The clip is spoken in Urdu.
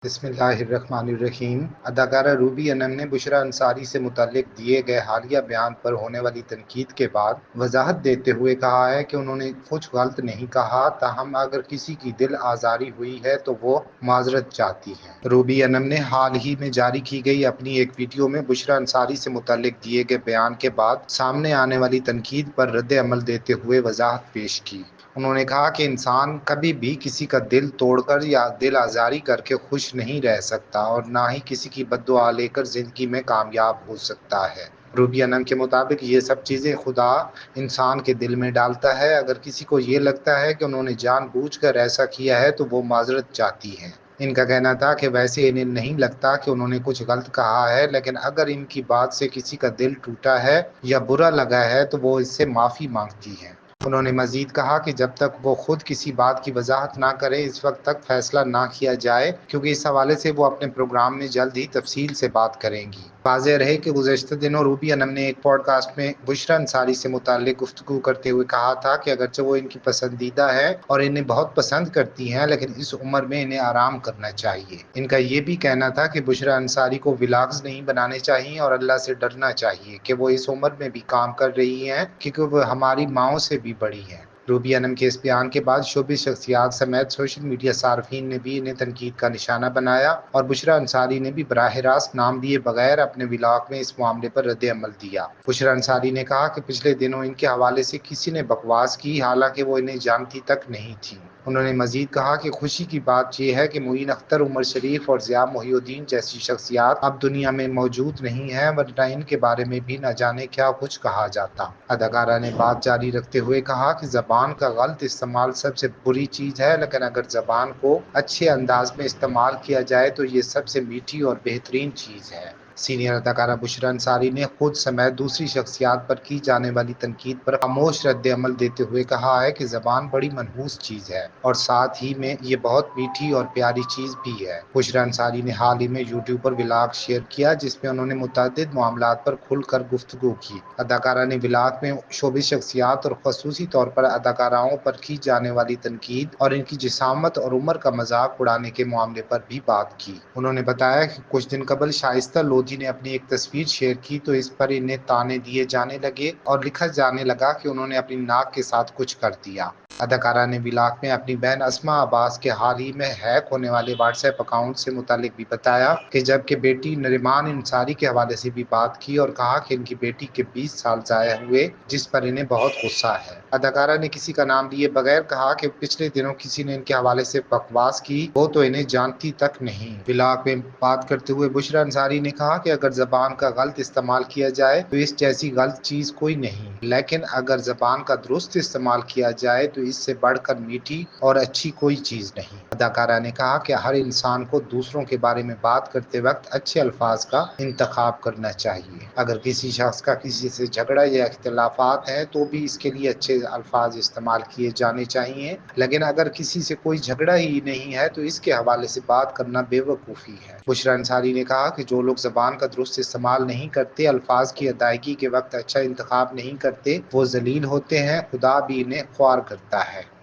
بسم اللہ الرحمن الرحیم۔ اداکارہ روبی انم نے بشریٰ انصاری سے متعلق دیے گئے حالیہ بیان پر ہونے والی تنقید کے بعد وضاحت دیتے ہوئے کہا ہے کہ انہوں نے کچھ غلط نہیں کہا، تاہم اگر کسی کی دل آزاری ہوئی ہے تو وہ معذرت چاہتی ہیں۔ روبی انم نے حال ہی میں جاری کی گئی اپنی ایک ویڈیو میں بشریٰ انصاری سے متعلق دیے گئے بیان کے بعد سامنے آنے والی تنقید پر رد عمل دیتے ہوئے وضاحت پیش کی۔ انہوں نے کہا کہ انسان کبھی بھی کسی کا دل توڑ کر یا دل آزاری کر کے خوش نہیں رہ سکتا اور نہ ہی کسی کی بد دعا لے کر زندگی میں کامیاب ہو سکتا ہے۔ روبی انم کے مطابق یہ سب چیزیں خدا انسان کے دل میں ڈالتا ہے۔ اگر کسی کو یہ لگتا ہے کہ انہوں نے جان بوجھ کر ایسا کیا ہے تو وہ معذرت چاہتی ہیں۔ ان کا کہنا تھا کہ ویسے انہیں نہیں لگتا کہ انہوں نے کچھ غلط کہا ہے، لیکن اگر ان کی بات سے کسی کا دل ٹوٹا ہے یا برا لگا ہے تو وہ اس سے معافی مانگتی ہیں۔ انہوں نے مزید کہا کہ جب تک وہ خود کسی بات کی وضاحت نہ کریں اس وقت تک فیصلہ نہ کیا جائے، کیونکہ اس حوالے سے وہ اپنے پروگرام میں جلد ہی تفصیل سے بات کریں گی۔ واضح رہے کہ گزشتہ دنوں روبی انم نے ایک پوڈ کاسٹ میں بشریٰ انصاری سے متعلق گفتگو کرتے ہوئے کہا تھا کہ اگرچہ وہ ان کی پسندیدہ ہے اور انہیں بہت پسند کرتی ہیں، لیکن اس عمر میں انہیں آرام کرنا چاہیے۔ ان کا یہ بھی کہنا تھا کہ بشریٰ انصاری کو ولاگز نہیں بنانے چاہیے اور اللہ سے ڈرنا چاہیے کہ وہ اس عمر میں بھی کام کر رہی ہیں، کیونکہ وہ ہماری ماؤں سے بھی بڑی ہیں۔ روبی انم کے اس بیان کے بعد شوبز شخصیات سمیت سوشل میڈیا صارفین نے بھی انہیں تنقید کا نشانہ بنایا اور بشریٰ انصاری نے بھی براہ راست نام لیے بغیر اپنے ولاگ میں اس معاملے پر رد عمل دیا۔ بشریٰ انصاری نے کہا کہ پچھلے دنوں ان کے حوالے سے کسی نے بکواس کی، حالانکہ وہ انہیں جانتی تک نہیں تھی۔ انہوں نے مزید کہا کہ خوشی کی بات یہ ہے کہ معین اختر، عمر شریف اور ضیاء محی الدین جیسی شخصیات اب دنیا میں موجود نہیں ہیں، ورنہ ان کے بارے میں بھی نہ جانے کیا کچھ کہا جاتا۔ اداکارہ نے بات جاری رکھتے ہوئے کہا کہ زبان کا غلط استعمال سب سے بری چیز ہے، لیکن اگر زبان کو اچھے انداز میں استعمال کیا جائے تو یہ سب سے میٹھی اور بہترین چیز ہے۔ سینئر اداکارہ بشریٰ انصاری نے خود سمیت دوسری شخصیات پر کی جانے والی تنقید پر خاموش رد عمل دیتے ہوئے کہا ہے کہ زبان بڑی منحوس چیز ہے اور ساتھ ہی میں یہ بہت میٹھی اور پیاری چیز بھی ہے۔ بشریٰ انصاری نے حال ہی میں یوٹیوب پر ولاگ شیئر کیا جس میں انہوں نے متعدد معاملات پر کھل کر گفتگو کی۔ اداکارہ نے ولاگ میں شوبز شخصیات اور خصوصی طور پر اداکاراؤں پر کی جانے والی تنقید اور ان کی جسامت اور عمر کا مذاق اڑانے کے معاملے پر بھی بات کی۔ انہوں نے بتایا کہ کچھ دن قبل شائستہ لودھی نے اپنی ایک تصویر شیئر کی تو اس پر انہیں طعنے دیے جانے لگے اور لکھا جانے لگا کہ انہوں نے اپنی ناک کے ساتھ کچھ کر دیا۔ اداکارہ نے ولاگ میں اپنی بہن اسماء عباس کے حال ہی میں ہیک ہونے والے واٹس ایپ اکاؤنٹ سے متعلق بھی بتایا کہ جبکہ بیٹی نریمان انصاری کے حوالے سے بھی بات کی اور کہا کہ ان کی بیٹی کے 20 سال ضائع ہوئے، جس پر انہیں بہت غصہ ہے۔ اداکارہ نے کسی کا نام لیے بغیر کہا کہ پچھلے دنوں کسی نے ان کے حوالے سے بکواس کی، وہ تو انہیں جانتی تک نہیں۔ ولاگ میں بات کرتے ہوئے بشریٰ انصاری نے کہا کہ اگر زبان کا غلط استعمال کیا جائے تو اس جیسی غلط چیز کوئی نہیں، لیکن اگر زبان کا درست استعمال کیا جائے تو اس سے بڑھ کر میٹھی اور اچھی کوئی چیز نہیں۔ اداکارہ نے کہا کہ ہر انسان کو دوسروں کے بارے میں بات کرتے وقت اچھے الفاظ کا انتخاب کرنا چاہیے۔ اگر کسی شخص کا کسی سے جھگڑا یا اختلافات ہیں تو بھی اس کے لیے اچھے الفاظ استعمال کیے جانے چاہیے، لیکن اگر کسی سے کوئی جھگڑا ہی نہیں ہے تو اس کے حوالے سے بات کرنا بے وقوفی ہے۔ بشریٰ انصاری نے کہا کہ جو لوگ زبان کا درست استعمال نہیں کرتے، الفاظ کی ادائیگی کے وقت اچھا انتخاب نہیں کرتے، وہ ذلیل ہوتے ہیں، خدا بھی انہیں خوار کرتا ہے۔